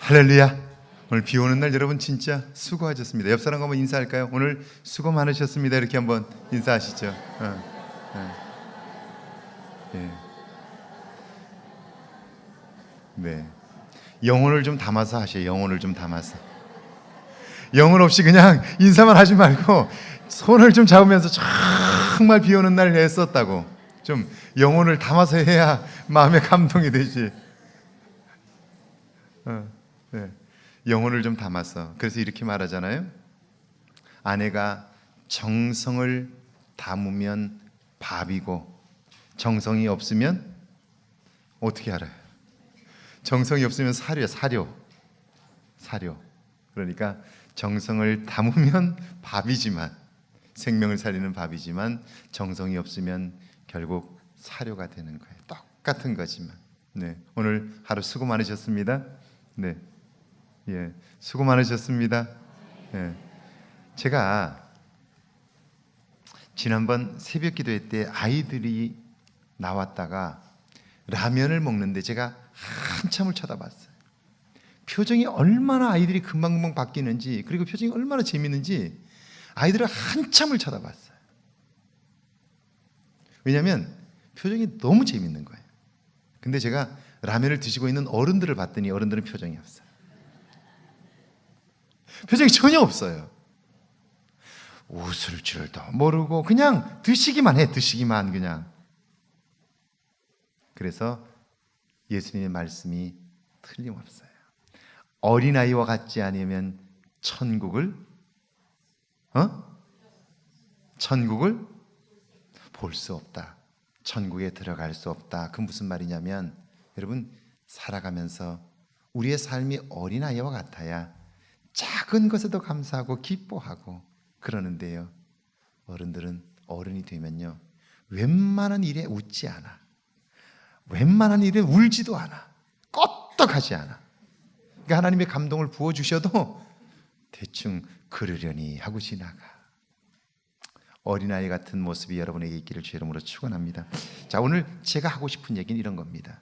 할렐루야. 오늘 비 오는 날 여러분 진짜 수고하셨습니다. 옆 사람과 한번 인사할까요? 오늘 수고 많으셨습니다. 이렇게 한번 인사하시죠. 네. 영혼을 좀 담아서 하세요. 영혼을 좀 담아서. 영혼 없이 그냥 인사만 하지 말고 손을 좀 잡으면서 정말 비 오는 날 애썼다고 좀 영혼을 담아서 해야 마음에 감동이 되지. 네. 영혼을 좀 담아서. 그래서 이렇게 말하잖아요. 아내가 정성을 담으면 밥이고 정성이 없으면 어떻게 알아요? 정성이 없으면 사료야. 사료. 그러니까 정성을 담으면 밥이지만, 생명을 살리는 밥이지만 정성이 없으면 결국 사료가 되는 거예요. 똑같은 거지만. 네. 오늘 하루 수고 많으셨습니다. 네. 예. 수고 많으셨습니다. 예. 제가 지난번 새벽 기도회 때 아이들이 나왔다가 라면을 먹는데 제가 한참을 쳐다봤어요. 표정이 얼마나 아이들이 금방금방 바뀌는지, 그리고 표정이 얼마나 재밌는지 아이들을 한참을 쳐다봤어요. 왜냐하면 표정이 너무 재밌는 거예요. 근데 제가 라면을 드시고 있는 어른들을 봤더니 어른들은 표정이 없어요. 표정이 전혀 없어요. 웃을 줄도 모르고 그냥 드시기만 해. 드시기만 그냥. 그래서 예수님의 말씀이 틀림없어요. 어린아이와 같지 않으면 천국을 볼 수 없다. 천국에 들어갈 수 없다. 그 무슨 말이냐면, 여러분 살아가면서 우리의 삶이 어린아이와 같아야 작은 것에도 감사하고 기뻐하고 그러는데요, 어른들은 어른이 되면요 웬만한 일에 웃지 않아. 웬만한 일에 울지도 않아. 껐떡하지 않아. 그러니까 하나님의 감동을 부어주셔도 대충 그러려니 하고 지나가. 어린아이 같은 모습이 여러분에게 있기를 주의 이름으로 축원합니다. 자, 오늘 제가 하고 싶은 얘기는 이런 겁니다.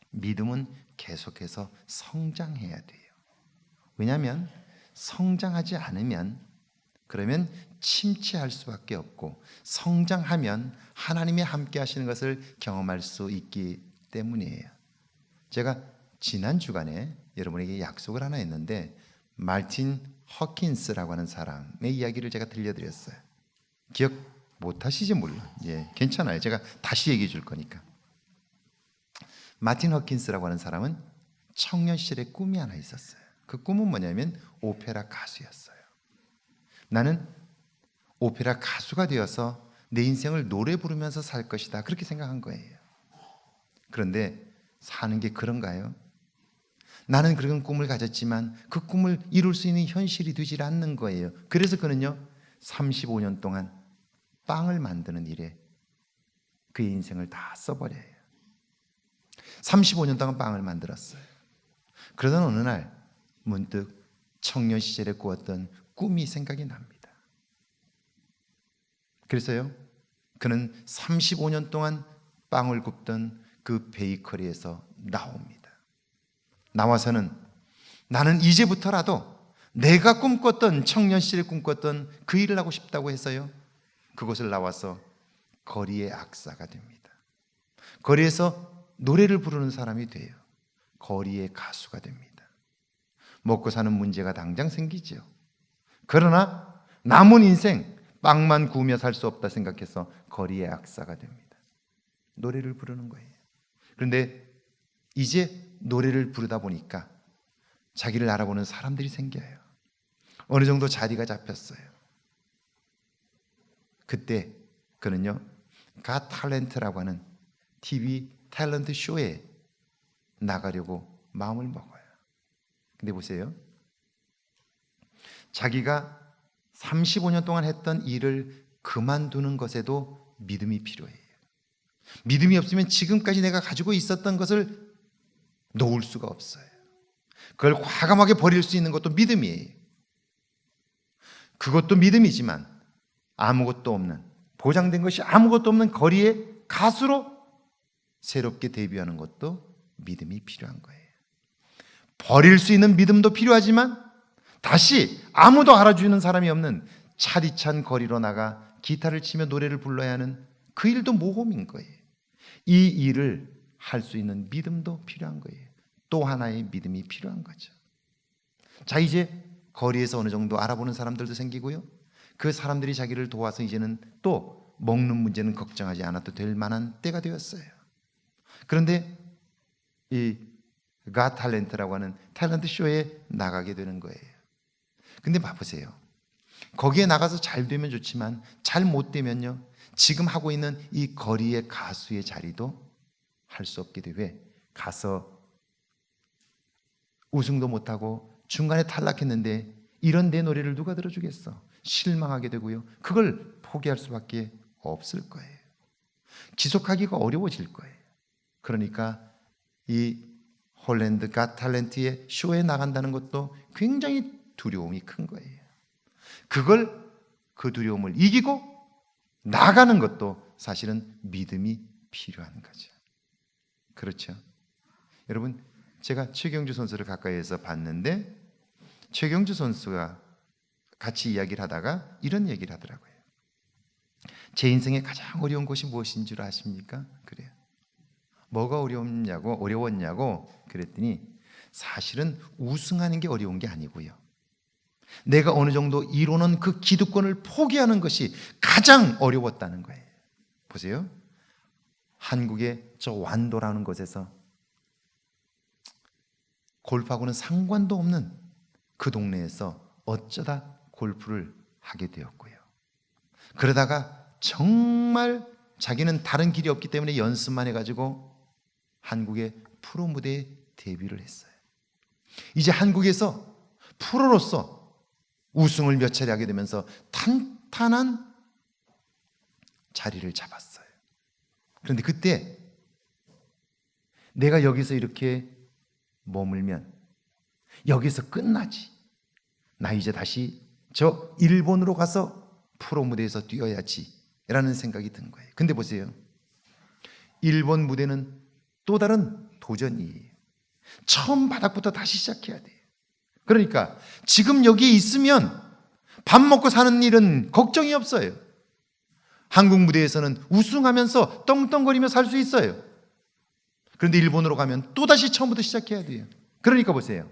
믿음은 계속해서 성장해야 돼요. 왜냐하면 성장하지 않으면 그러면 침체할 수밖에 없고, 성장하면 하나님이 함께 하시는 것을 경험할 수 있기 때문이에요. 제가 지난 주간에 여러분에게 약속을 하나 했는데, 마틴 허킨스라고 하는 사람의 이야기를 제가 들려드렸어요. 기억 못하시지 물론. 예, 괜찮아요. 제가 다시 얘기해 줄 거니까. 마틴 허킨스라고 하는 사람은 청년 시절에 꿈이 하나 있었어요. 그 꿈은 뭐냐면 오페라 가수였어요. 나는 오페라 가수가 되어서 내 인생을 노래 부르면서 살 것이다, 그렇게 생각한 거예요. 그런데 사는 게 그런가요? 나는 그런 꿈을 가졌지만 그 꿈을 이룰 수 있는 현실이 되질 않는 거예요. 그래서 그는요 35년 동안 빵을 만드는 일에 그의 인생을 다 써버려요. 35년 동안 빵을 만들었어요. 그러던 어느 날 문득 청년 시절에 꾸었던 꿈이 생각이 납니다. 그래서요 그는 35년 동안 빵을 굽던 그 베이커리에서 나옵니다. 나와서는 나는 이제부터라도 내가 꿈꿨던, 청년 시절에 꿈꿨던 그 일을 하고 싶다고 해서요 그곳을 나와서 거리의 악사가 됩니다. 거리에서 노래를 부르는 사람이 돼요. 거리의 가수가 됩니다. 먹고 사는 문제가 당장 생기죠. 그러나 남은 인생 빵만 구우며 살 수 없다 생각해서 거리의 악사가 됩니다. 노래를 부르는 거예요. 그런데 이제 노래를 부르다 보니까 자기를 알아보는 사람들이 생겨요. 어느 정도 자리가 잡혔어요. 그때 그는요 갓 탤런트라고 하는 TV 탤런트 쇼에 나가려고 마음을 먹어요. 근데 보세요, 자기가 35년 동안 했던 일을 그만두는 것에도 믿음이 필요해요. 믿음이 없으면 지금까지 내가 가지고 있었던 것을 놓을 수가 없어요. 그걸 과감하게 버릴 수 있는 것도 믿음이에요. 그것도 믿음이지만 아무것도 없는, 보장된 것이 아무것도 없는 거리의 가수로 새롭게 데뷔하는 것도 믿음이 필요한 거예요. 버릴 수 있는 믿음도 필요하지만 다시 아무도 알아주는 사람이 없는 차디찬 거리로 나가 기타를 치며 노래를 불러야 하는 그 일도 모험인 거예요. 이 일을 할 수 있는 믿음도 필요한 거예요. 또 하나의 믿음이 필요한 거죠. 자, 이제 거리에서 어느 정도 알아보는 사람들도 생기고요. 그 사람들이 자기를 도와서 이제는 또 먹는 문제는 걱정하지 않아도 될 만한 때가 되었어요. 그런데 이 가 탤런트라고 하는 탤런트 쇼에 나가게 되는 거예요. 근데 봐보세요. 거기에 나가서 잘 되면 좋지만 잘 못 되면요, 지금 하고 있는 이 거리의 가수의 자리도 할 수 없게 돼. 왜? 가서 우승도 못하고 중간에 탈락했는데 이런 내 노래를 누가 들어주겠어? 실망하게 되고요, 그걸 포기할 수밖에 없을 거예요. 지속하기가 어려워질 거예요. 그러니까 이 홀랜드 갓 탤런트의 쇼에 나간다는 것도 굉장히 두려움이 큰 거예요. 그 두려움을 이기고 나가는 것도 사실은 믿음이 필요한 거죠. 그렇죠? 여러분, 제가 최경주 선수를 가까이에서 봤는데 최경주 선수가 같이 이야기를 하다가 이런 얘기를 하더라고요. 제 인생에 가장 어려운 것이 무엇인 줄 아십니까? 그래요. 뭐가 어려웠냐고 그랬더니 사실은 우승하는 게 어려운 게 아니고요, 내가 어느 정도 이루는 그 기득권을 포기하는 것이 가장 어려웠다는 거예요. 보세요. 한국의 저 완도라는 곳에서 골프하고는 상관도 없는 그 동네에서 어쩌다 골프를 하게 되었고요. 그러다가 정말 자기는 다른 길이 없기 때문에 연습만 해가지고 한국의 프로 무대에 데뷔를 했어요. 이제 한국에서 프로로서 우승을 몇 차례 하게 되면서 탄탄한 자리를 잡았어요. 그런데 그때 내가 여기서 이렇게 머물면 여기서 끝나지, 나 이제 다시 저 일본으로 가서 프로 무대에서 뛰어야지 라는 생각이 든 거예요. 근데 보세요, 일본 무대는 또 다른 도전이에요. 처음 바닥부터 다시 시작해야 돼요. 그러니까 지금 여기 있으면 밥 먹고 사는 일은 걱정이 없어요. 한국 무대에서는 우승하면서 떵떵거리며 살 수 있어요. 그런데 일본으로 가면 또다시 처음부터 시작해야 돼요. 그러니까 보세요,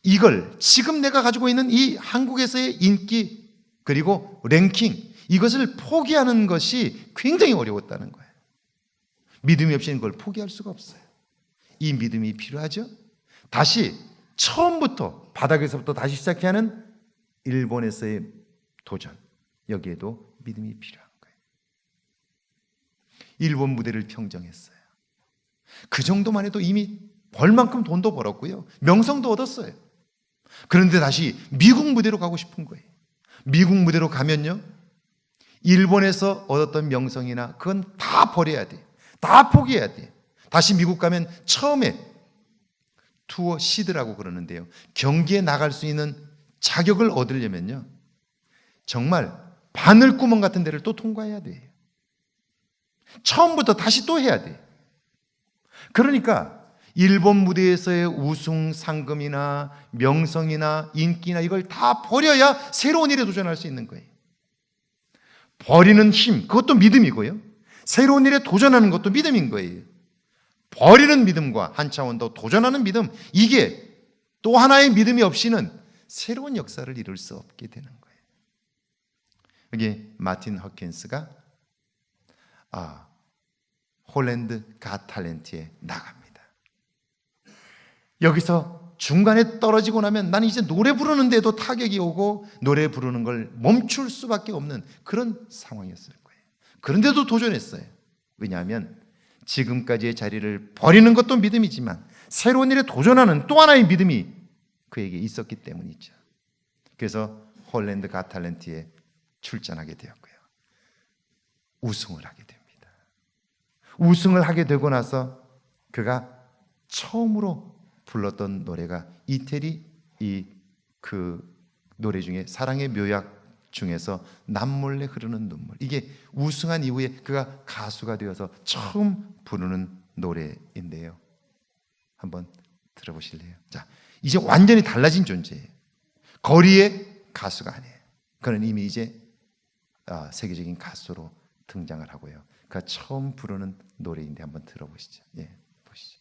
이걸 지금 내가 가지고 있는 이 한국에서의 인기 그리고 랭킹, 이것을 포기하는 것이 굉장히 어려웠다는 거예요. 믿음이 없이는 그걸 포기할 수가 없어요. 이 믿음이 필요하죠. 다시 처음부터 바닥에서부터 다시 시작해야 하는 일본에서의 도전, 여기에도 믿음이 필요한 거예요. 일본 무대를 평정했어요. 그 정도만 해도 이미 벌만큼 돈도 벌었고요, 명성도 얻었어요. 그런데 다시 미국 무대로 가고 싶은 거예요. 미국 무대로 가면요, 일본에서 얻었던 명성이나 그건 다 버려야 돼요. 다 포기해야 돼요. 다시 미국 가면 처음에 투어 시드라고 그러는데요, 경기에 나갈 수 있는 자격을 얻으려면요, 정말 바늘구멍 같은 데를 또 통과해야 돼요. 처음부터 다시 또 해야 돼요. 그러니까 일본 무대에서의 우승 상금이나 명성이나 인기나 이걸 다 버려야 새로운 일에 도전할 수 있는 거예요. 버리는 힘, 그것도 믿음이고요, 새로운 일에 도전하는 것도 믿음인 거예요. 버리는 믿음과 한 차원 더 도전하는 믿음, 이게 또 하나의 믿음이 없이는 새로운 역사를 이룰 수 없게 되는 거예요. 여기 마틴 허킨스가 홀랜드 갓 탤런트에 나갑니다. 여기서 중간에 떨어지고 나면 나는 이제 노래 부르는데도 타격이 오고 노래 부르는 걸 멈출 수밖에 없는 그런 상황이었을 거예요. 그런데도 도전했어요. 왜냐하면 지금까지의 자리를 버리는 것도 믿음이지만 새로운 일에 도전하는 또 하나의 믿음이 그에게 있었기 때문이죠. 그래서 홀랜드 갓 탤런트에 출전하게 되었고요, 우승을 하게 됩니다. 우승을 하게 되고 나서 그가 처음으로 불렀던 노래가 이태리 그 노래 중에 사랑의 묘약 중에서 남몰래 흐르는 눈물, 이게 우승한 이후에 그가 가수가 되어서 처음 부르는 노래인데요, 한번 들어보실래요? 자, 이제 완전히 달라진 존재예요. 거리의 가수가 아니에요. 그는 이미 이제 세계적인 가수로 등장을 하고요. 그가 처음 부르는 노래인데 한번 들어보시죠. 예, 보시죠.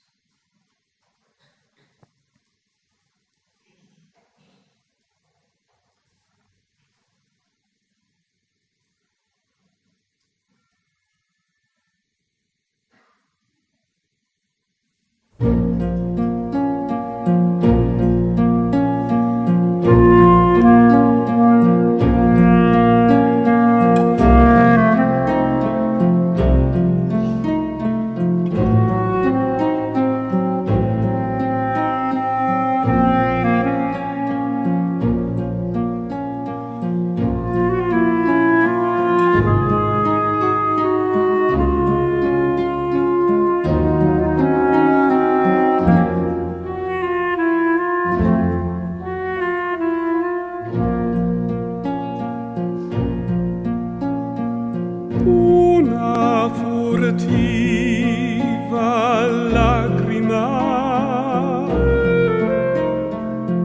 Una furtiva lacrima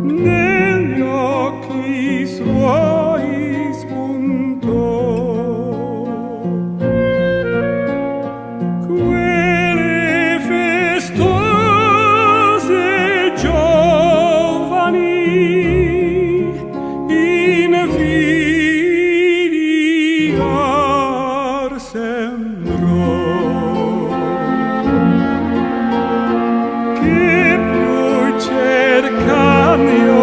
negli occhi suoi spuntò. Quelle festose giovani invidiar sembrò. Che più cercan io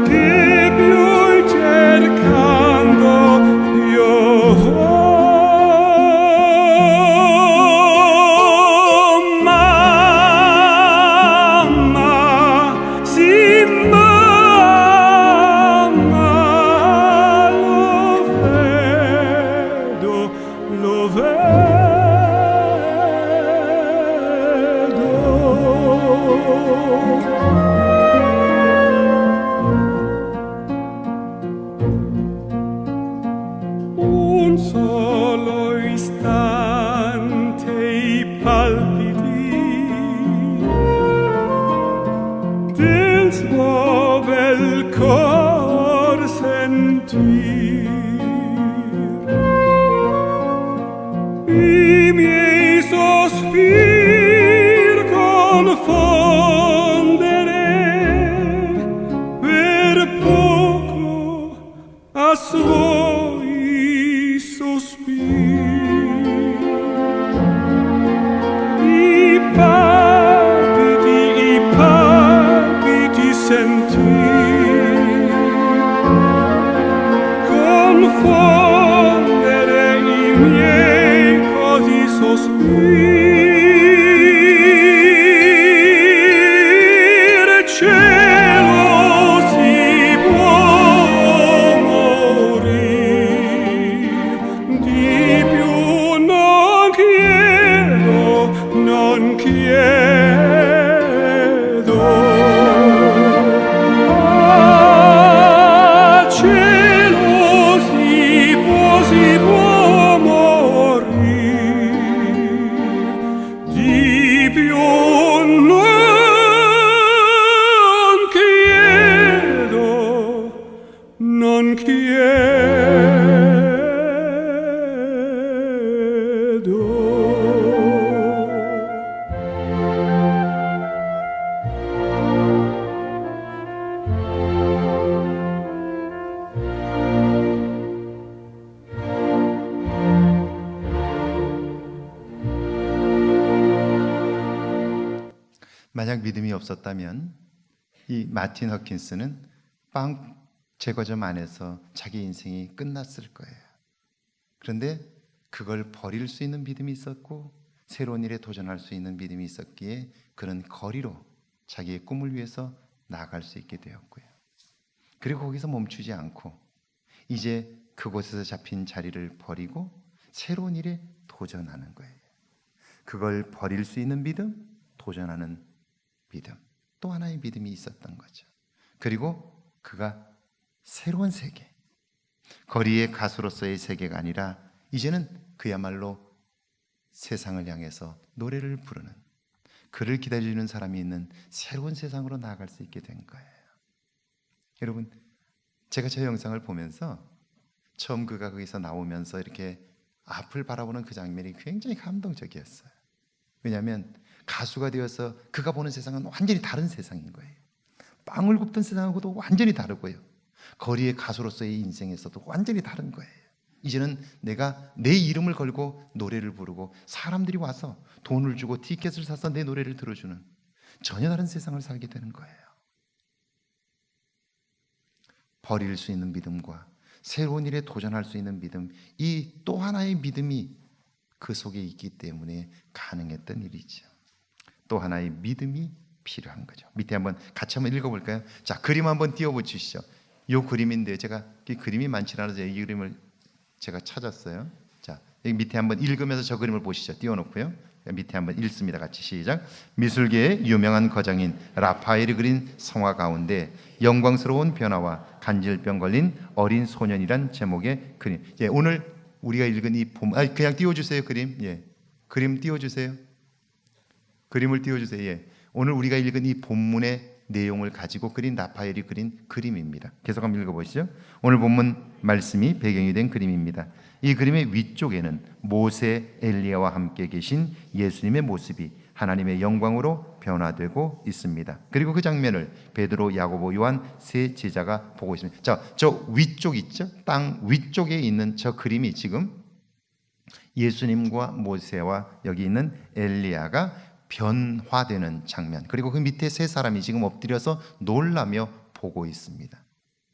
che più cercando io mamma, sì mamma, lo vedo. Un solo istante i palpiti del suo bel cor sentir, i miei sospir confondere per poco a suoi sospiri. I palpiti sentir, confondere i miei così sospiri. Cielo, si può morire, di più non chiedo, non chiedo. Ah, cielo, si può morire, di più non chiedo, non 만약 믿음이 없었다면 이 마틴 허킨스는 빵 제과점 안에서 자기 인생이 끝났을 거예요. 그런데 그걸 버릴 수 있는 믿음이 있었고 새로운 일에 도전할 수 있는 믿음이 있었기에 그는 거리로 자기의 꿈을 위해서 나아갈 수 있게 되었고요. 그리고 거기서 멈추지 않고 이제 그곳에서 잡힌 자리를 버리고 새로운 일에 도전하는 거예요. 그걸 버릴 수 있는 믿음, 도전하는 믿음, 또 하나의 믿음이 있었던 거죠. 그리고 그가 새로운 세계, 거리의 가수로서의 세계가 아니라 이제는 그야말로 세상을 향해서 노래를 부르는, 그를 기다리는 사람이 있는 새로운 세상으로 나아갈 수 있게 된 거예요. 여러분, 제가 저 영상을 보면서 처음 그가 거기서 나오면서 이렇게 앞을 바라보는 그 장면이 굉장히 감동적이었어요. 왜냐하면 가수가 되어서 그가 보는 세상은 완전히 다른 세상인 거예요. 빵을 굽던 세상하고도 완전히 다르고요, 거리의 가수로서의 인생에서도 완전히 다른 거예요. 이제는 내가 내 이름을 걸고 노래를 부르고 사람들이 와서 돈을 주고 티켓을 사서 내 노래를 들어주는 전혀 다른 세상을 살게 되는 거예요. 버릴 수 있는 믿음과 새로운 일에 도전할 수 있는 믿음, 이 또 하나의 믿음이 그 속에 있기 때문에 가능했던 일이죠. 또 하나의 믿음이 필요한 거죠. 밑에 한번 같이 한번 읽어볼까요? 자, 그림 한번 띄워보시죠. 이 그림인데 제가 이 그림이 많지 않아서 이 그림을 제가 찾았어요. 자, 여기 밑에 한번 읽으면서 저 그림을 보시죠. 띄워놓고요. 밑에 한번 읽습니다. 같이 시작. 미술계의 유명한 거장인 라파엘이 그린 성화 가운데 영광스러운 변화와 간질병 걸린 어린 소년이란 제목의 그림. 예, 오늘 우리가 읽은 이 그냥 띄워주세요. 그림. 예, 그림 띄워주세요. 그림을 띄워주세요. 예, 오늘 우리가 읽은 이 본문의 내용을 가지고 그린 라파엘이 그린 그림입니다. 계속 한번 읽어보시죠. 오늘 본문 말씀이 배경이 된 그림입니다. 이 그림의 위쪽에는 모세, 엘리야와 함께 계신 예수님의 모습이 하나님의 영광으로 변화되고 있습니다. 그리고 그 장면을 베드로, 야고보, 요한 세 제자가 보고 있습니다. 자, 저 위쪽 있죠? 땅 위쪽에 있는 저 그림이 지금 예수님과 모세와 여기 있는 엘리야가 변화되는 장면, 그리고 그 밑에 세 사람이 지금 엎드려서 놀라며 보고 있습니다.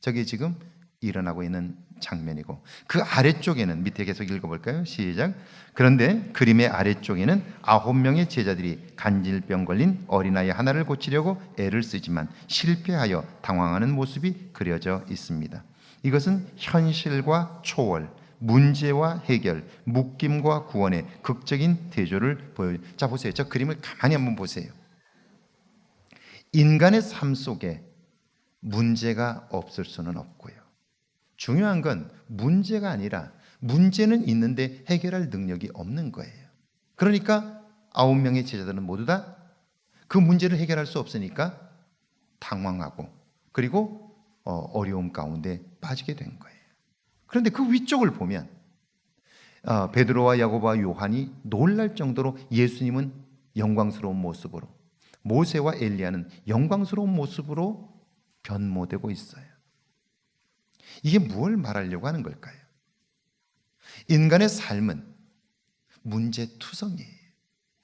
저게 지금 일어나고 있는 장면이고, 그 아래쪽에는 밑에 계속 읽어볼까요? 시작. 그런데 그림의 아래쪽에는 9명의 제자들이 간질병 걸린 어린아이 하나를 고치려고 애를 쓰지만 실패하여 당황하는 모습이 그려져 있습니다. 이것은 현실과 초월, 문제와 해결, 묶임과 구원의 극적인 대조를 보여요. 자, 보세요. 저 그림을 가만히 한번 보세요. 인간의 삶 속에 문제가 없을 수는 없고요, 중요한 건 문제가 아니라 문제는 있는데 해결할 능력이 없는 거예요. 그러니까 9명의 제자들은 모두 다 그 문제를 해결할 수 없으니까 당황하고 그리고 어려움 가운데 빠지게 된 거예요. 그런데 그 위쪽을 보면 베드로와 야고보와 요한이 놀랄 정도로 예수님은 영광스러운 모습으로, 모세와 엘리야는 영광스러운 모습으로 변모되고 있어요. 이게 무엇을 말하려고 하는 걸까요? 인간의 삶은 문제투성이에요.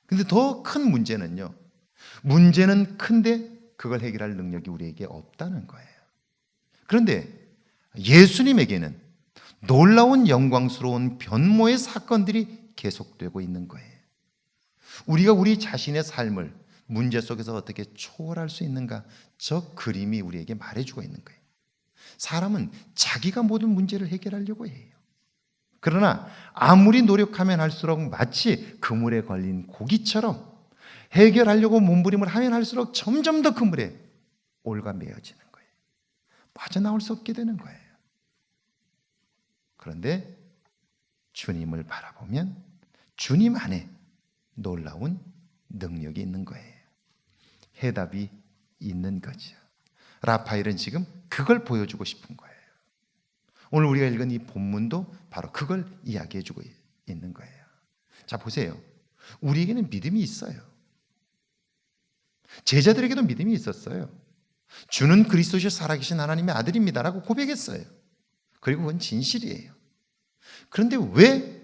근데 더 큰 문제는요, 문제는 큰데 그걸 해결할 능력이 우리에게 없다는 거예요. 그런데 예수님에게는 놀라운 영광스러운 변모의 사건들이 계속되고 있는 거예요. 우리가 우리 자신의 삶을 문제 속에서 어떻게 초월할 수 있는가, 저 그림이 우리에게 말해주고 있는 거예요. 사람은 자기가 모든 문제를 해결하려고 해요. 그러나 아무리 노력하면 할수록 마치 그물에 걸린 고기처럼 해결하려고 몸부림을 하면 할수록 점점 더 그물에 올가매어지는 거예요. 빠져나올 수 없게 되는 거예요. 그런데 주님을 바라보면 주님 안에 놀라운 능력이 있는 거예요. 해답이 있는 거죠. 라파엘은 지금 그걸 보여주고 싶은 거예요. 오늘 우리가 읽은 이 본문도 바로 그걸 이야기해주고 있는 거예요. 자, 보세요. 우리에게는 믿음이 있어요. 제자들에게도 믿음이 있었어요. 주는 그리스도시요 살아계신 하나님의 아들입니다라고 고백했어요. 그리고 그건 진실이에요. 그런데 왜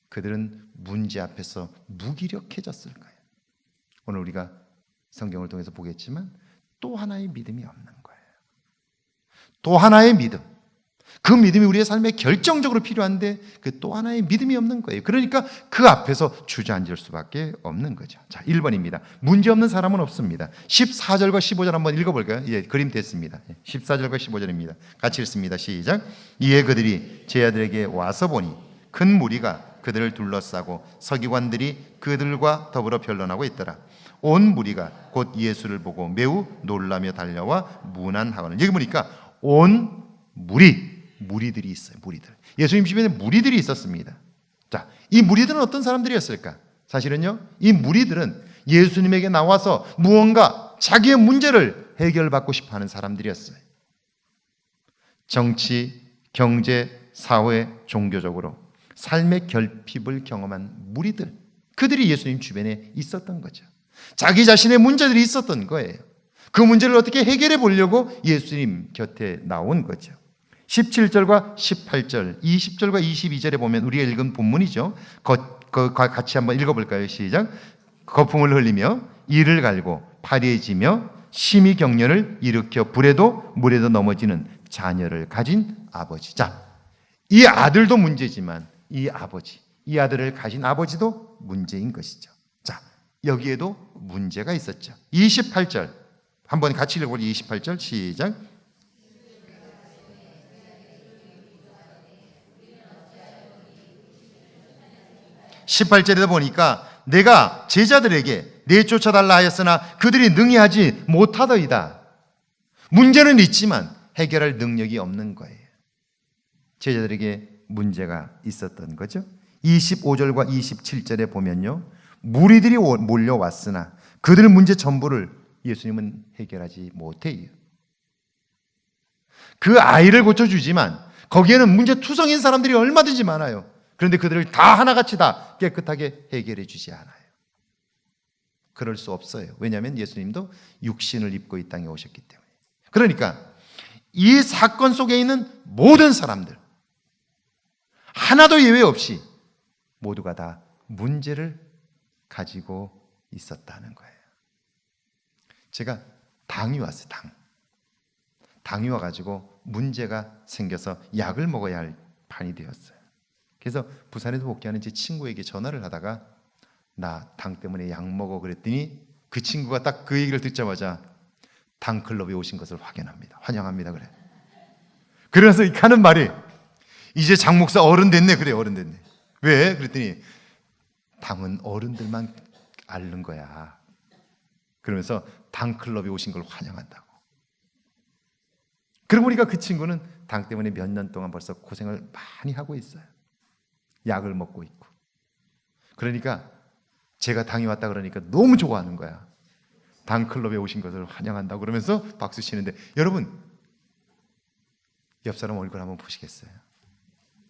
그들은 문제 앞에서 무기력해졌을까요? 오늘 우리가 성경을 통해서 보겠지만 또 하나의 믿음이 없는 거예요. 또 하나의 믿음. 그 믿음이 우리의 삶에 결정적으로 필요한데 그 또 하나의 믿음이 없는 거예요. 그러니까 그 앞에서 주저앉을 수밖에 없는 거죠. 자, 1번입니다. 문제 없는 사람은 없습니다. 14절과 15절 한번 읽어볼까요? 예, 그림 됐습니다. 14절과 15절입니다. 같이 읽습니다. 시작. 이에 그들이 제 아들에게 와서 보니 큰 무리가 그들을 둘러싸고 서기관들이 그들과 더불어 변론하고 있더라. 온 무리가 곧 예수를 보고 매우 놀라며 달려와 문안하거늘. 여기 보니까 온 무리들이 있어요. 무리들. 예수님 주변에 무리들이 있었습니다. 자, 이 무리들은 어떤 사람들이었을까? 사실은요, 이 무리들은 예수님에게 나와서 무언가 자기의 문제를 해결받고 싶어 하는 사람들이었어요. 정치, 경제, 사회, 종교적으로 삶의 결핍을 경험한 무리들, 그들이 예수님 주변에 있었던 거죠. 자기 자신의 문제들이 있었던 거예요. 그 문제를 어떻게 해결해 보려고 예수님 곁에 나온 거죠. 17절과 18절, 20절과 22절에 보면 우리가 읽은 본문이죠. 같이 한번 읽어볼까요? 시작. 거품을 흘리며 이를 갈고 파리해지며 심히 경련을 일으켜 불에도 물에도 넘어지는 자녀를 가진 아버지. 자, 이 아들도 문제지만 이 아버지, 이 아들을 가진 아버지도 문제인 것이죠. 자, 여기에도 문제가 있었죠. 28절 한번 같이 읽어볼게요. 28절 시작. (18절에다) 보니까 내가 제자들에게 내쫓아달라 하였으나 그들이 능히 하지 못하더이다. 문제는 있지만 해결할 능력이 없는 거예요. 제자들에게 문제가 있었던 거죠. 25절과 27절에 보면요, 무리들이 몰려왔으나 그들 문제 전부를 예수님은 해결하지 못해요. 그 아이를 고쳐주지만 거기에는 문제투성인 사람들이 얼마든지 많아요. 그런데 그들을 다 하나같이 다 깨끗하게 해결해 주지 않아요. 그럴 수 없어요. 왜냐하면 예수님도 육신을 입고 이 땅에 오셨기 때문에. 그러니까 이 사건 속에 있는 모든 사람들 하나도 예외 없이 모두가 다 문제를 가지고 있었다는 거예요. 제가 당이 왔어요. 당이 와가지고 문제가 생겨서 약을 먹어야 할 판이 되었어요. 그래서 부산에도 복귀하는 제 친구에게 전화를 하다가 나 당 때문에 약 먹어 그랬더니 그 친구가 딱 그 얘기를 듣자마자 당클럽에 오신 것을 확인합니다. 환영합니다 그래. 그래서 하는 말이 이제 장 목사 어른 됐네 그래. 어른 됐네. 왜? 그랬더니 당은 어른들만 앓는 거야. 그러면서 당클럽에 오신 걸 환영한다고. 그러고 보니까 그 친구는 당 때문에 몇 년 동안 벌써 고생을 많이 하고 있어요. 약을 먹고 있고. 그러니까 제가 당이 왔다 그러니까 너무 좋아하는 거야. 당클럽에 오신 것을 환영한다고 그러면서 박수 치는데, 여러분 옆 사람 얼굴 한번 보시겠어요?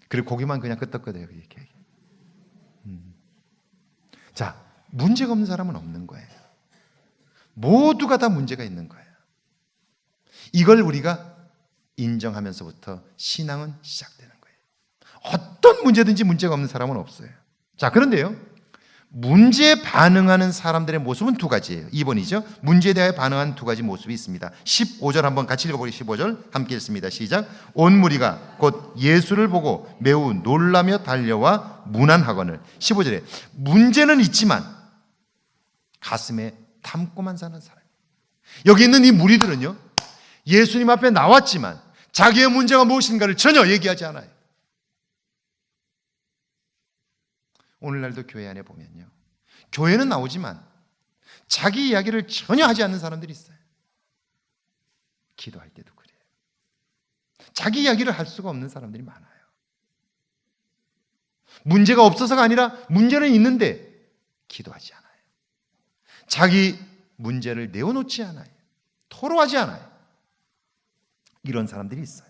그리고 고기만 그냥 끄덕거려요. 이렇게. 자, 문제가 없는 사람은 없는 거예요. 모두가 다 문제가 있는 거예요. 이걸 우리가 인정하면서부터 신앙은 시작되는 거예요. 어떤 문제든지 문제가 없는 사람은 없어요. 자, 그런데요, 문제에 반응하는 사람들의 모습은 두 가지예요. 2번이죠. 문제에 대하여 반응한 두 가지 모습이 있습니다. 15절 한번 같이 읽어보겠습니다. 15절 함께 읽습니다. 시작. 온 무리가 곧 예수를 보고 매우 놀라며 달려와 문안하거늘. 15절에 문제는 있지만 가슴에 담고만 사는 사람. 여기 있는 이 무리들은요, 예수님 앞에 나왔지만 자기의 문제가 무엇인가를 전혀 얘기하지 않아요. 오늘날도 교회 안에 보면요, 교회는 나오지만 자기 이야기를 전혀 하지 않는 사람들이 있어요. 기도할 때도 그래요. 자기 이야기를 할 수가 없는 사람들이 많아요. 문제가 없어서가 아니라 문제는 있는데 기도하지 않아요. 자기 문제를 내어놓지 않아요. 토로하지 않아요. 이런 사람들이 있어요.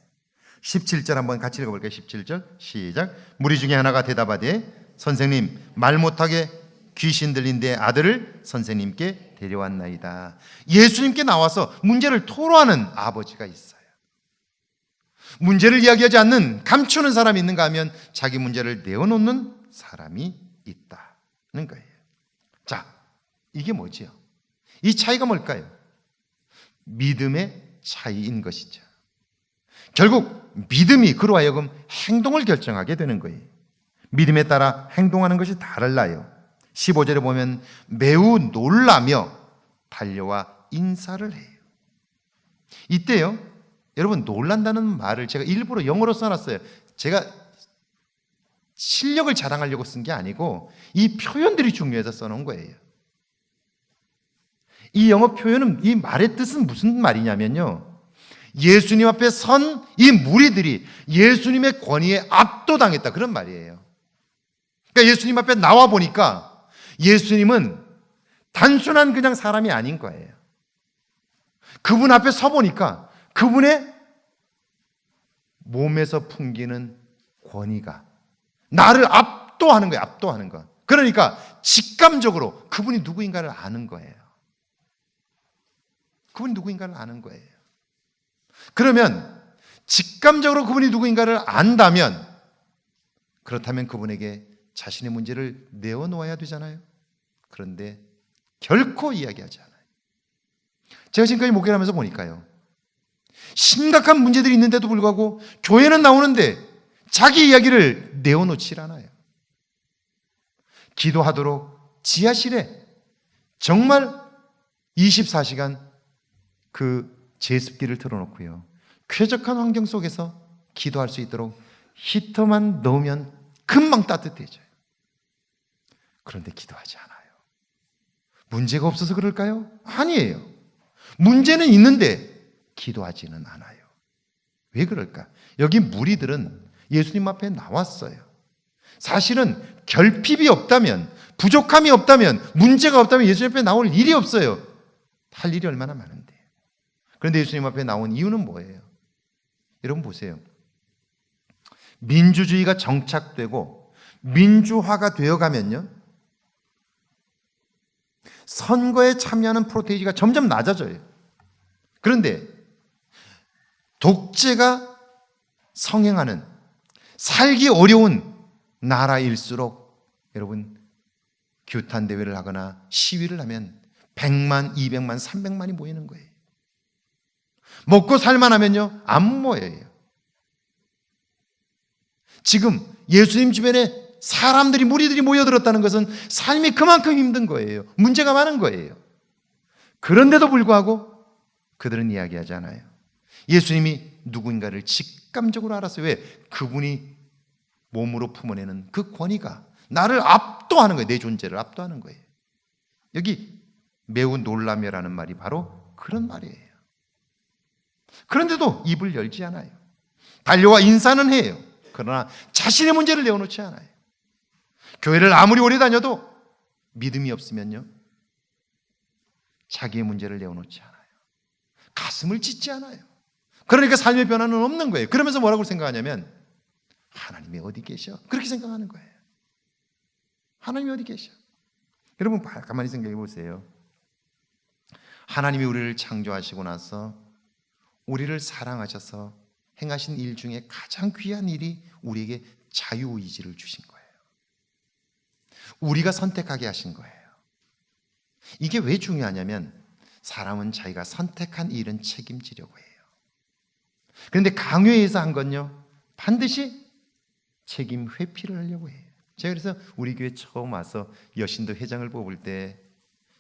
17절 한번 같이 읽어볼게요. 17절 시작. 무리 중에 하나가 대답하되 선생님, 말 못하게 귀신 들린 내 아들을 선생님께 데려왔나이다. 예수님께 나와서 문제를 토로하는 아버지가 있어요. 문제를 이야기하지 않는, 감추는 사람이 있는가 하면 자기 문제를 내어놓는 사람이 있다는 거예요. 자, 이게 뭐지요? 이 차이가 뭘까요? 믿음의 차이인 것이죠. 결국 믿음이 그로 하여금 행동을 결정하게 되는 거예요. 믿음에 따라 행동하는 것이 달라요. 15절에 보면 매우 놀라며 달려와 인사를 해요. 이때요, 여러분, 놀란다는 말을 제가 일부러 영어로 써놨어요. 제가 실력을 자랑하려고 쓴 게 아니고 이 표현들이 중요해서 써놓은 거예요. 이 영어 표현은, 이 말의 뜻은 무슨 말이냐면요, 예수님 앞에 선 이 무리들이 예수님의 권위에 압도당했다, 그런 말이에요. 그러니까 예수님 앞에 나와 보니까 예수님은 단순한 그냥 사람이 아닌 거예요. 그분 앞에 서 보니까 그분의 몸에서 풍기는 권위가 나를 압도하는 거예요. 압도하는 거. 그러니까 직감적으로 그분이 누구인가를 아는 거예요. 그분이 누구인가를 아는 거예요. 그러면 직감적으로 그분이 누구인가를 안다면, 그렇다면 그분에게 자신의 문제를 내어놓아야 되잖아요. 그런데 결코 이야기하지 않아요. 제가 지금까지 목회를 하면서 보니까요, 심각한 문제들이 있는데도 불구하고 교회는 나오는데 자기 이야기를 내어놓질 않아요. 기도하도록 지하실에 정말 24시간 그 제습기를 틀어놓고요, 쾌적한 환경 속에서 기도할 수 있도록 히터만 넣으면 금방 따뜻해져요. 그런데 기도하지 않아요. 문제가 없어서 그럴까요? 아니에요. 문제는 있는데 기도하지는 않아요. 왜 그럴까? 여기 무리들은 예수님 앞에 나왔어요. 사실은 결핍이 없다면, 부족함이 없다면, 문제가 없다면 예수님 앞에 나올 일이 없어요. 할 일이 얼마나 많은데. 그런데 예수님 앞에 나온 이유는 뭐예요? 여러분 보세요. 민주주의가 정착되고 민주화가 되어가면요, 선거에 참여하는 프로테이지가 점점 낮아져요. 그런데 독재가 성행하는 살기 어려운 나라일수록 여러분 규탄 대회를 하거나 시위를 하면 100만, 200만, 300만이 모이는 거예요. 먹고 살만 하면요, 안 모여요. 지금 예수님 주변에 사람들이, 무리들이 모여들었다는 것은 삶이 그만큼 힘든 거예요. 문제가 많은 거예요. 그런데도 불구하고 그들은 이야기하지 않아요. 예수님이 누군가를 직감적으로 알았어요. 왜? 그분이 몸으로 품어내는 그 권위가 나를 압도하는 거예요. 내 존재를 압도하는 거예요. 여기 매우 놀라며라는 말이 바로 그런 말이에요. 그런데도 입을 열지 않아요. 달려와 인사는 해요. 그러나 자신의 문제를 내어놓지 않아요. 교회를 아무리 오래 다녀도 믿음이 없으면요, 자기의 문제를 내어놓지 않아요. 가슴을 찢지 않아요. 그러니까 삶의 변화는 없는 거예요. 그러면서 뭐라고 생각하냐면 하나님이 어디 계셔? 그렇게 생각하는 거예요. 하나님이 어디 계셔? 여러분 가만히 생각해 보세요. 하나님이 우리를 창조하시고 나서 우리를 사랑하셔서 행하신 일 중에 가장 귀한 일이 우리에게 자유의지를 주신 거예요. 우리가 선택하게 하신 거예요. 이게 왜 중요하냐면 사람은 자기가 선택한 일은 책임지려고 해요. 그런데 강요해서 한 건요, 반드시 책임 회피를 하려고 해요. 제가 그래서 우리 교회 처음 와서 여신도 회장을 뽑을 때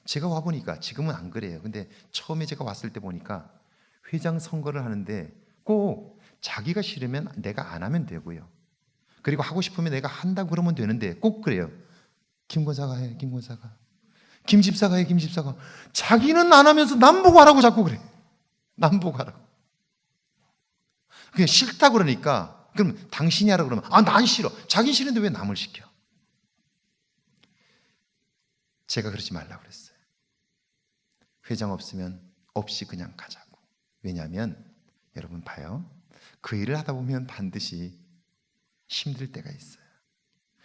제가 와보니까, 지금은 안 그래요. 근데 처음에 제가 왔을 때 보니까 회장 선거를 하는데 꼭 자기가 싫으면 내가 안 하면 되고요, 그리고 하고 싶으면 내가 한다고 그러면 되는데 꼭 그래요. 김 권사가 해, 김 권사가. 김 집사가 해, 김 집사가. 자기는 안 하면서 남 보고 하라고 자꾸 그래. 남 보고 하라고. 그냥 싫다 그러니까, 그럼 당신이 하라 그러면 난 싫어. 자기 싫은데 왜 남을 시켜? 제가 그러지 말라고 그랬어요. 회장 없으면 없이 그냥 가자고. 왜냐하면 여러분 봐요, 그 일을 하다 보면 반드시 힘들 때가 있어요.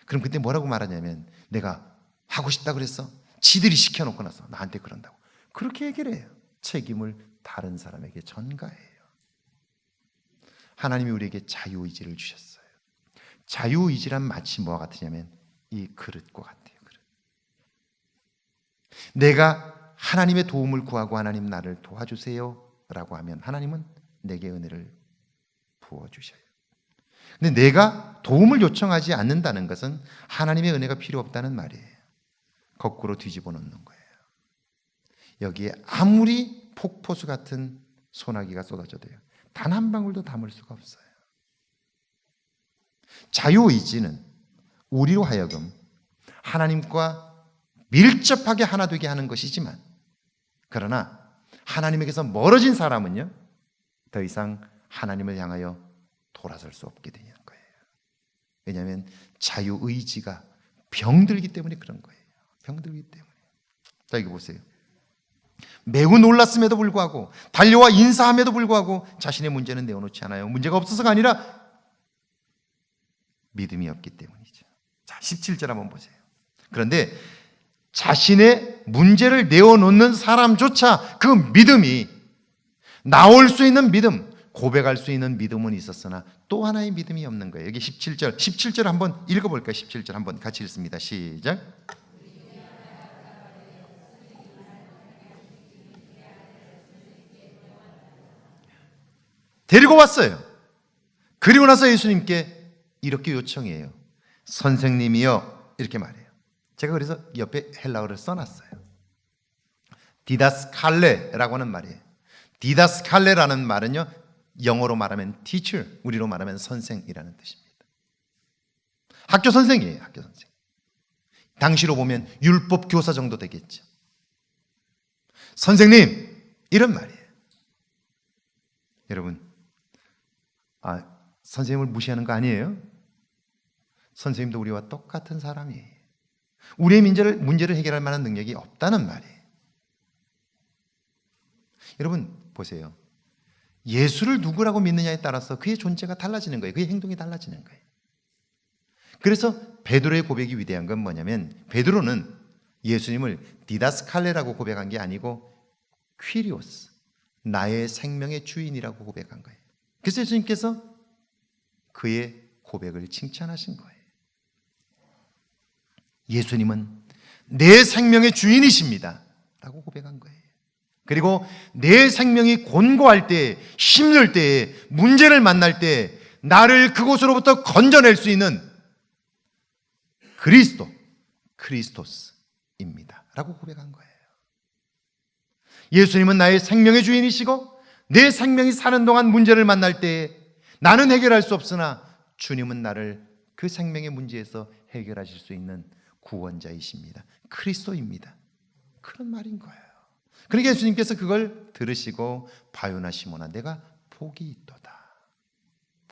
그럼 그때 뭐라고 말하냐면, 내가 하고 싶다 그랬어? 지들이 시켜놓고 나서 나한테 그런다고. 그렇게 얘기를 해요. 책임을 다른 사람에게 전가해요. 하나님이 우리에게 자유의지를 주셨어요. 자유의지란 마치 뭐와 같으냐면 이 그릇과 같아요. 그릇. 내가 하나님의 도움을 구하고 하나님 나를 도와주세요 라고 하면 하나님은 내게 은혜를 부어주셔요. 근데 내가 도움을 요청하지 않는다는 것은 하나님의 은혜가 필요 없다는 말이에요. 거꾸로 뒤집어 놓는 거예요. 여기에 아무리 폭포수 같은 소나기가 쏟아져도요, 단 한 방울도 담을 수가 없어요. 자유의지는 우리로 하여금 하나님과 밀접하게 하나 되게 하는 것이지만, 그러나 하나님에게서 멀어진 사람은요, 더 이상 하나님을 향하여 돌아설 수 없게 되는 거예요. 왜냐하면 자유의지가 병들기 때문에 그런 거예요. 병들기 때문에. 자, 이거 보세요. 매우 놀랐음에도 불구하고 달려와 인사함에도 불구하고 자신의 문제는 내어놓지 않아요. 문제가 없어서가 아니라 믿음이 없기 때문이죠. 자, 17절 한번 보세요. 그런데 자신의 문제를 내어놓는 사람조차 그 믿음이, 나올 수 있는 믿음, 고백할 수 있는 믿음은 있었으나 또 하나의 믿음이 없는 거예요. 여기 17절 한번 읽어볼까요? 17절 한번 같이 읽습니다. 시작. 데리고 왔어요. 그리고 나서 예수님께 이렇게 요청해요. 선생님이여, 이렇게 말해요. 제가 그래서 옆에 헬라어를 써놨어요. 디다스칼레라고 하는 말이에요. 디다스칼레라는 말은요, 영어로 말하면 teacher, 우리로 말하면 선생이라는 뜻입니다. 학교 선생이에요. 학교 선생. 당시로 보면 율법 교사 정도 되겠죠. 선생님, 이런 말이에요. 여러분, 선생님을 무시하는 거 아니에요? 선생님도 우리와 똑같은 사람이에요. 우리의 문제를 해결할 만한 능력이 없다는 말이에요. 여러분 보세요. 예수를 누구라고 믿느냐에 따라서 그의 존재가 달라지는 거예요. 그의 행동이 달라지는 거예요. 그래서 베드로의 고백이 위대한 건 뭐냐면, 베드로는 예수님을 디다스칼레라고 고백한 게 아니고 퀴리오스, 나의 생명의 주인이라고 고백한 거예요. 그래서 예수님께서 그의 고백을 칭찬하신 거예요. 예수님은 내 생명의 주인이십니다 라고 고백한 거예요. 그리고 내 생명이 곤고할 때, 힘들 때, 문제를 만날 때 나를 그곳으로부터 건져낼 수 있는 크리스토스입니다 라고 고백한 거예요. 예수님은 나의 생명의 주인이시고 내 생명이 사는 동안 문제를 만날 때 나는 해결할 수 없으나 주님은 나를 그 생명의 문제에서 해결하실 수 있는 구원자이십니다. 그리스도입니다. 그런 말인 거예요. 그러니까 예수님께서 그걸 들으시고 바요나 시몬아, 내가 복이 있도다.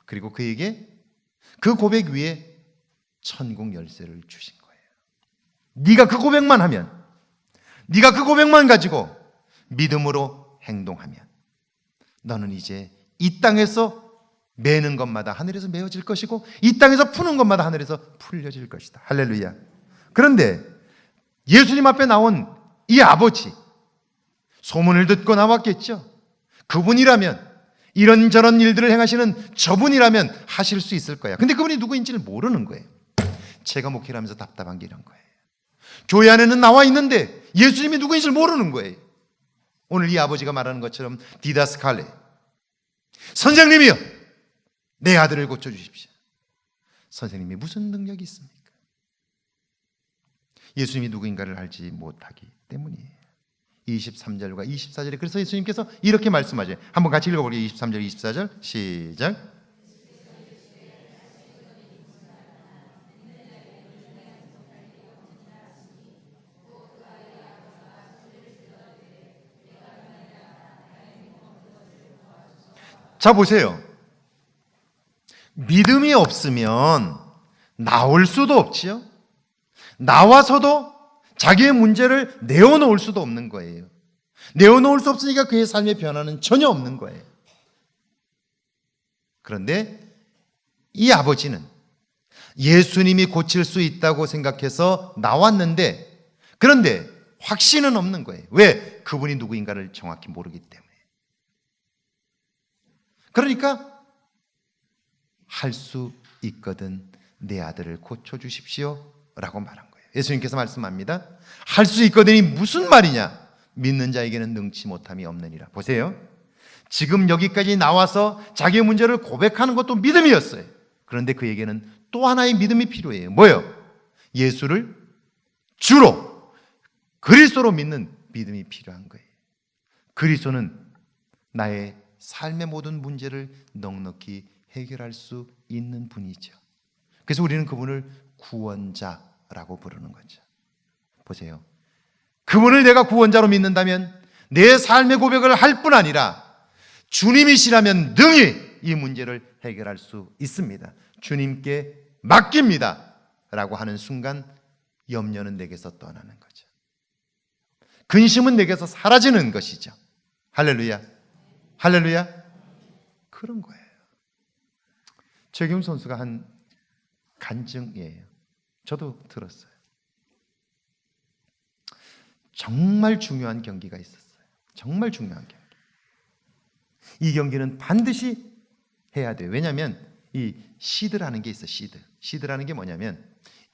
그리고 그에게 그 고백 위에 천국 열쇠를 주신 거예요. 네가 그 고백만 하면, 네가 그 고백만 가지고 믿음으로 행동하면 너는 이제 이 땅에서 매는 것마다 하늘에서 메어질 것이고 이 땅에서 푸는 것마다 하늘에서 풀려질 것이다. 할렐루야. 그런데 예수님 앞에 나온 이 아버지, 소문을 듣고 나왔겠죠. 그분이라면, 이런저런 일들을 행하시는 저분이라면 하실 수 있을 거야. 근데 그분이 누구인지를 모르는 거예요. 제가 목회를 하면서 답답한 게 이런 거예요. 교회 안에는 나와 있는데 예수님이 누구인지를 모르는 거예요. 오늘 이 아버지가 말하는 것처럼 디다스칼레, 선생님이요, 내 아들을 고쳐주십시오. 선생님이 무슨 능력이 있습니까? 예수님이 누구인가를 알지 못하기 때문이에요. 23절과 24절에 그래서 예수님께서 이렇게 말씀하죠. 한번 같이 읽어볼게요. 23절, 24절 시작. 자, 보세요. 믿음이 없으면 나올 수도 없지요. 나와서도 자기의 문제를 내어놓을 수도 없는 거예요. 내어놓을 수 없으니까 그의 삶의 변화는 전혀 없는 거예요. 그런데 이 아버지는 예수님이 고칠 수 있다고 생각해서 나왔는데, 그런데 확신은 없는 거예요. 왜? 그분이 누구인가를 정확히 모르기 때문에. 그러니까 할 수 있거든 내 아들을 고쳐주십시오 라고 말한 거예요. 예수님께서 말씀합니다. 할 수 있거든이 무슨 말이냐? 믿는 자에게는 능치 못함이 없느니라. 보세요. 지금 여기까지 나와서 자기의 문제를 고백하는 것도 믿음이었어요. 그런데 그에게는 또 하나의 믿음이 필요해요. 뭐예요? 예수를 주로 그리스도로 믿는 믿음이 필요한 거예요. 그리스도는 나의 삶의 모든 문제를 넉넉히 해결할 수 있는 분이죠. 그래서 우리는 그분을 구원자라고 부르는 거죠. 보세요. 그분을 내가 구원자로 믿는다면 내 삶의 고백을 할 뿐 아니라 주님이시라면 능히 이 문제를 해결할 수 있습니다. 주님께 맡깁니다 라고 하는 순간 염려는 내게서 떠나는 거죠. 근심은 내게서 사라지는 것이죠. 할렐루야. 할렐루야. 그런 거예요. 최경훈 선수가 한 간증이에요. 저도 들었어요. 정말 중요한 경기가 있었어요. 정말 중요한 경기. 이 경기는 반드시 해야 돼요. 왜냐하면 이 시드라는 게 있어요. 시드라는 게 뭐냐면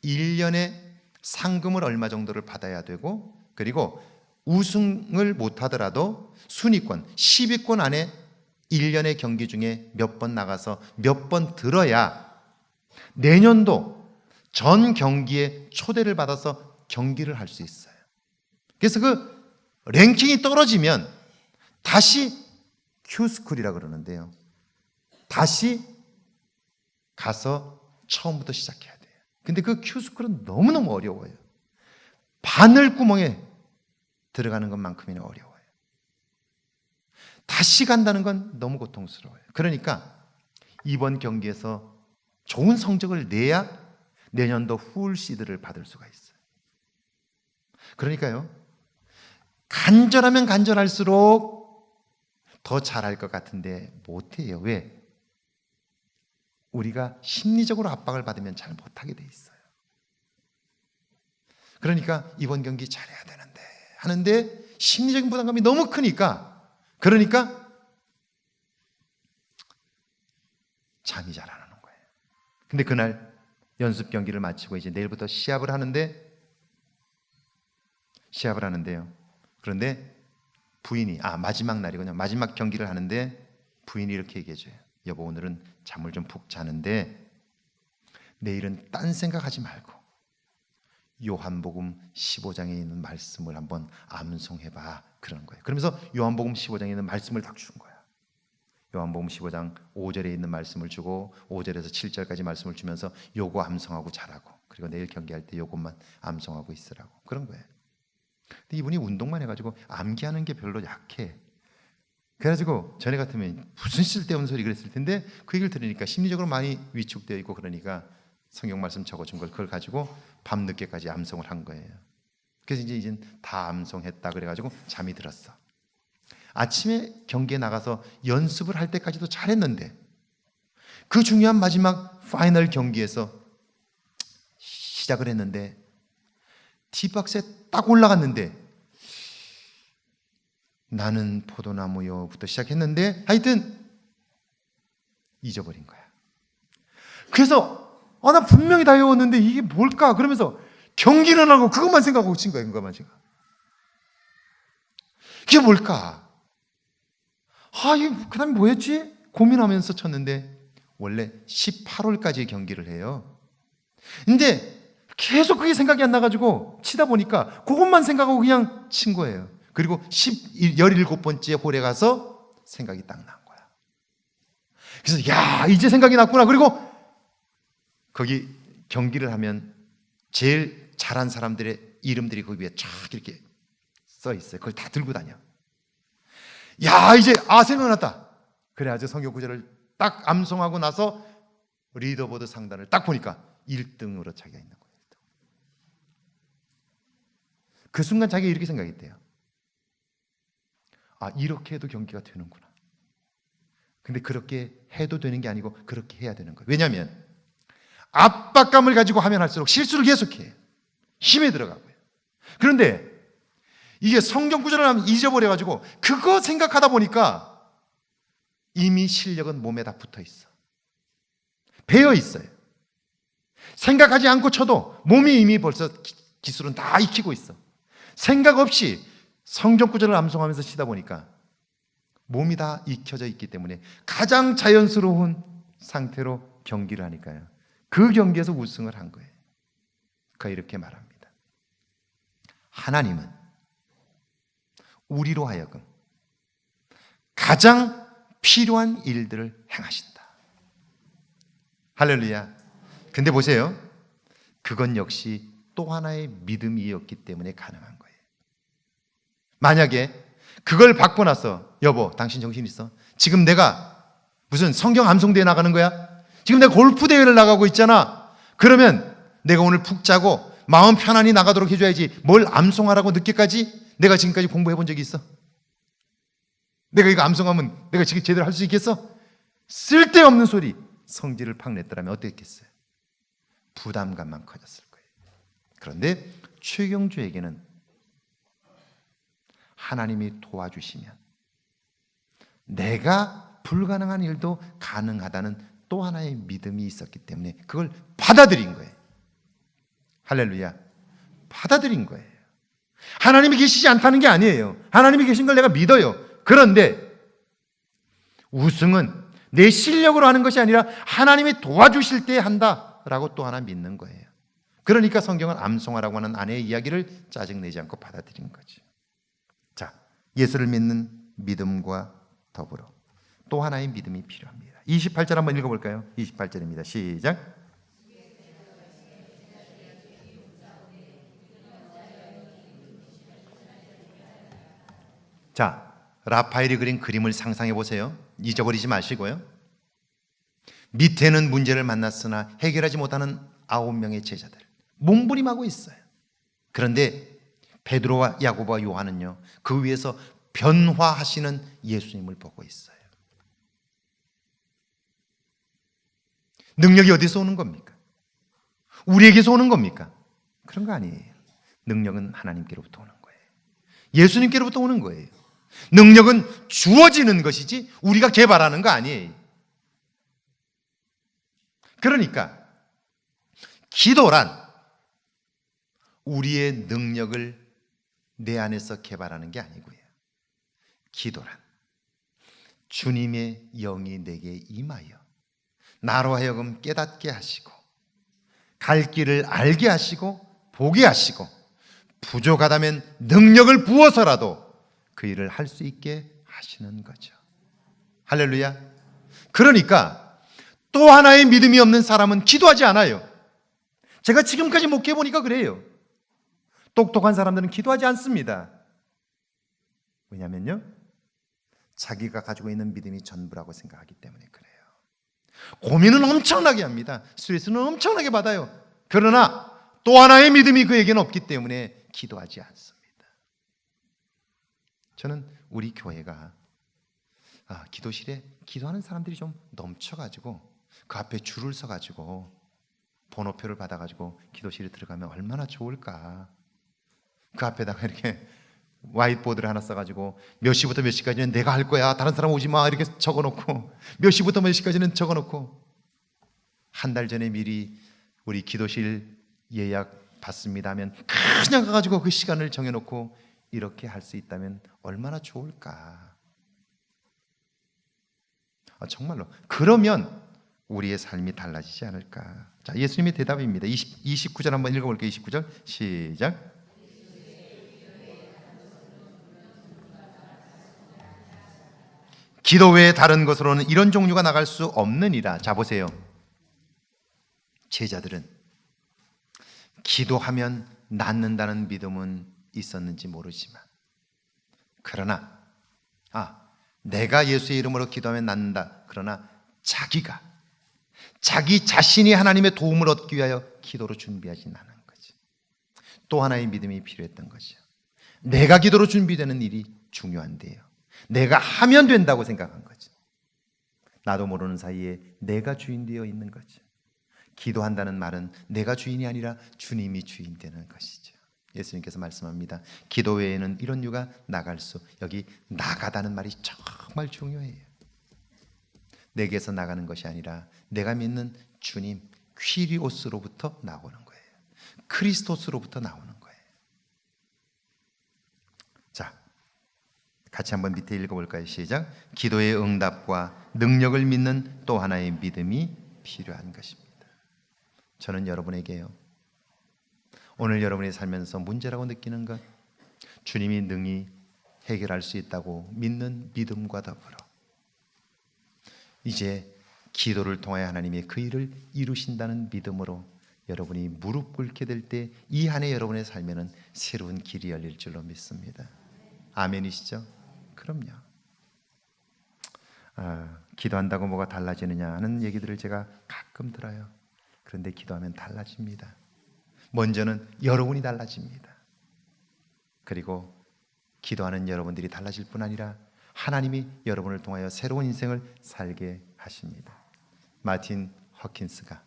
1년에 상금을 얼마 정도를 받아야 되고, 그리고 우승을 못하더라도 순위권, 10위권 안에 1년의 경기 중에 몇 번 나가서 몇 번 들어야 내년도 전 경기에 초대를 받아서 경기를 할 수 있어요. 그래서 그 랭킹이 떨어지면 다시 Q스쿨이라고 그러는데요, 다시 가서 처음부터 시작해야 돼요. 근데 그 Q스쿨은 너무너무 어려워요. 바늘구멍에 들어가는 것만큼이나 어려워요. 다시 간다는 건 너무 고통스러워요. 그러니까 이번 경기에서 좋은 성적을 내야 내년도 훌 시드를 받을 수가 있어요. 그러니까요, 간절하면 간절할수록 더 잘할 것 같은데 못해요. 왜? 우리가 심리적으로 압박을 받으면 잘 못하게 돼 있어요. 그러니까 이번 경기 잘해야 되는데 하는데 심리적인 부담감이 너무 크니까, 그러니까 잠이 잘 안 오는 거예요. 근데 그날 연습 경기를 마치고 이제 내일부터 시합을 하는데요. 그런데 부인이, 마지막 날이군요. 마지막 경기를 하는데 부인이 이렇게 얘기해줘요. 여보, 오늘은 잠을 좀 푹 자는데 내일은 딴 생각하지 말고 요한복음 15장에 있는 말씀을 한번 암송해봐, 그러는 거예요. 그러면서 요한복음 15장에 있는 말씀을 딱 준 거야. 요한복음 15장 5절에 있는 말씀을 주고 5절에서 7절까지 말씀을 주면서 요거 암송하고 자라고, 그리고 내일 경기할 때 요것만 암송하고 있으라고, 그런 거예요. 근데 이분이 운동만 해가지고 암기하는 게 별로 약해. 그래가지고 전에 같으면 무슨 쓸데없는 소리 그랬을 텐데, 그 얘기를 들으니까 심리적으로 많이 위축되어 있고, 그러니까 성경 말씀 적어준 걸 그걸 가지고 밤늦게까지 암송을 한 거예요. 그래서 이제 다 암송했다 그래가지고 잠이 들었어. 아침에 경기에 나가서 연습을 할 때까지도 잘했는데 그 중요한 마지막 파이널 경기에서 시작을 했는데 티박스에 딱 올라갔는데 나는 포도나무요부터 시작했는데 하여튼 잊어버린 거야. 그래서 나 분명히 다 외웠는데 이게 뭘까? 그러면서 경기는 하고 그것만 생각하고 친 거야. 그것만 제가. 이게 뭘까? 그 다음에 뭐였지? 고민하면서 쳤는데 원래 18홀까지 경기를 해요. 근데 계속 그게 생각이 안 나가지고 치다 보니까 그것만 생각하고 그냥 친 거예요. 그리고 17번째 홀에 가서 생각이 딱 난 거야. 그래서 이제 생각이 났구나. 그리고 거기 경기를 하면 제일 잘한 사람들의 이름들이 거기 위에 쫙 이렇게 써 있어요. 그걸 다 들고 다녀. 이제 생각났다. 그래가지고 성경 구절을 딱 암송하고 나서 리더보드 상단을 딱 보니까 1등으로 자기가 있는 거예요. 그 순간 자기가 이렇게 생각했대요. 이렇게 해도 경기가 되는구나. 근데 그렇게 해도 되는 게 아니고 그렇게 해야 되는 거예요. 왜냐하면 압박감을 가지고 하면 할수록 실수를 계속해요. 힘에 들어가고요. 그런데 이게 성경 구절을 하면 잊어버려가지고 그거 생각하다 보니까 이미 실력은 몸에 다 붙어 있어. 배어 있어요. 생각하지 않고 쳐도 몸이 이미 벌써 기술은 다 익히고 있어. 생각 없이 성경 구절을 암송하면서 치다 보니까 몸이 다 익혀져 있기 때문에 가장 자연스러운 상태로 경기를 하니까요. 그 경기에서 우승을 한 거예요. 그가 이렇게 말합니다. 하나님은 우리로 하여금 가장 필요한 일들을 행하신다. 할렐루야. 근데 보세요. 그건 역시 또 하나의 믿음이었기 때문에 가능한 거예요. 만약에 그걸 받고 나서 여보, 당신 정신 있어? 지금 내가 무슨 성경 암송대회 나가는 거야? 지금 내가 골프 대회를 나가고 있잖아. 그러면 내가 오늘 푹 자고 마음 편안히 나가도록 해줘야지 뭘 암송하라고 늦게까지? 내가 지금까지 공부해 본 적이 있어? 내가 이거 암송하면 내가 지금 제대로 할 수 있겠어? 쓸데없는 소리, 성질을 팍 냈더라면 어땠겠어요? 부담감만 커졌을 거예요. 그런데 최경주에게는 하나님이 도와주시면 내가 불가능한 일도 가능하다는 또 하나의 믿음이 있었기 때문에 그걸 받아들인 거예요. 할렐루야. 받아들인 거예요. 하나님이 계시지 않다는 게 아니에요. 하나님이 계신 걸 내가 믿어요. 그런데 우승은 내 실력으로 하는 것이 아니라 하나님이 도와주실 때 한다라고 또 하나 믿는 거예요. 그러니까 성경은 암송하라고 하는 아내의 이야기를 짜증내지 않고 받아들인 거죠. 자, 예수를 믿는 믿음과 더불어 또 하나의 믿음이 필요합니다. 28절 한번 읽어볼까요? 28절입니다. 시작. 자, 라파엘이 그린 그림을 상상해 보세요. 잊어버리지 마시고요. 밑에는 문제를 만났으나 해결하지 못하는 9명의 제자들 몸부림하고 있어요. 그런데 베드로와 야고보와 요한은요, 그 위에서 변화하시는 예수님을 보고 있어요. 능력이 어디서 오는 겁니까? 우리에게서 오는 겁니까? 그런 거 아니에요. 능력은 하나님께로부터 오는 거예요. 예수님께로부터 오는 거예요. 능력은 주어지는 것이지 우리가 개발하는 거 아니에요. 그러니까 기도란 우리의 능력을 내 안에서 개발하는 게 아니고요. 기도란 주님의 영이 내게 임하여 나로 하여금 깨닫게 하시고 갈 길을 알게 하시고 보게 하시고 부족하다면 능력을 부어서라도 그 일을 할 수 있게 하시는 거죠. 할렐루야. 그러니까 또 하나의 믿음이 없는 사람은 기도하지 않아요. 제가 지금까지 목회해 보니까 그래요. 똑똑한 사람들은 기도하지 않습니다. 왜냐면요, 자기가 가지고 있는 믿음이 전부라고 생각하기 때문에 그래요. 고민은 엄청나게 합니다. 스트레스는 엄청나게 받아요. 그러나 또 하나의 믿음이 그에게는 없기 때문에 기도하지 않습니다. 저는 우리 교회가 기도실에 기도하는 사람들이 좀 넘쳐가지고 그 앞에 줄을 서가지고 번호표를 받아가지고 기도실에 들어가면 얼마나 좋을까. 그 앞에다가 이렇게 화이트보드를 하나 써가지고 몇 시부터 몇 시까지는 내가 할 거야, 다른 사람 오지 마, 이렇게 적어놓고 몇 시부터 몇 시까지는 적어놓고 한 달 전에 미리 우리 기도실 예약 받습니다 하면 그냥 가가지고 그 시간을 정해놓고 이렇게 할 수 있다면 얼마나 좋을까. 정말로 그러면 우리의 삶이 달라지지 않을까. 자, 예수님의 대답입니다. 29절 한번 읽어볼게요. 29절 시작. 기도 외에 다른 것으로는 이런 종류가 나갈 수 없느니라. 자, 보세요. 제자들은 기도하면 낫는다는 믿음은 있었는지 모르지만, 그러나 내가 예수의 이름으로 기도하면 낫는다. 그러나 자기 자신이 하나님의 도움을 얻기 위하여 기도로 준비하지 않은 거지. 또 하나의 믿음이 필요했던 거죠. 내가 기도로 준비되는 일이 중요한데요, 내가 하면 된다고 생각한 거죠. 나도 모르는 사이에 내가 주인 되어 있는 거죠. 기도한다는 말은 내가 주인이 아니라 주님이 주인 되는 것이죠. 예수님께서 말씀합니다. 기도 외에는 이런 유가 나갈 수, 여기 나가다는 말이 정말 중요해요. 내게서 나가는 것이 아니라 내가 믿는 주님 퀴리오스로부터 나오는 거예요. 크리스토스로부터 나오는 거예요. 자, 같이 한번 밑에 읽어볼까요? 시작. 기도의 응답과 능력을 믿는 또 하나의 믿음이 필요한 것입니다. 저는 여러분에게요, 오늘 여러분이 살면서 문제라고 느끼는 것, 주님이 능히 해결할 수 있다고 믿는 믿음과 더불어 이제 기도를 통하여 하나님의 그 일을 이루신다는 믿음으로 여러분이 무릎 꿇게 될 때 이 한 해 여러분의 삶에는 새로운 길이 열릴 줄로 믿습니다. 아멘이시죠? 그럼요. 기도한다고 뭐가 달라지느냐 하는 얘기들을 제가 가끔 들어요. 그런데 기도하면 달라집니다. 먼저는 여러분이 달라집니다. 그리고 기도하는 여러분들이 달라질 뿐 아니라 하나님이 여러분을 통하여 새로운 인생을 살게 하십니다. 마틴 허킨스가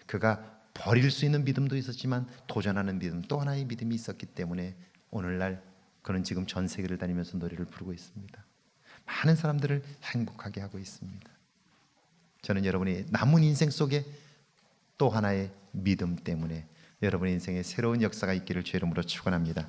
그가 버릴 수 있는 믿음도 있었지만 도전하는 믿음, 또 하나의 믿음이 있었기 때문에 오늘날 그는 지금 전 세계를 다니면서 노래를 부르고 있습니다. 많은 사람들을 행복하게 하고 있습니다. 저는 여러분이 남은 인생 속에 또 하나의 믿음 때문에 여러분의 인생에 새로운 역사가 있기를 주의 이름으로 축원합니다.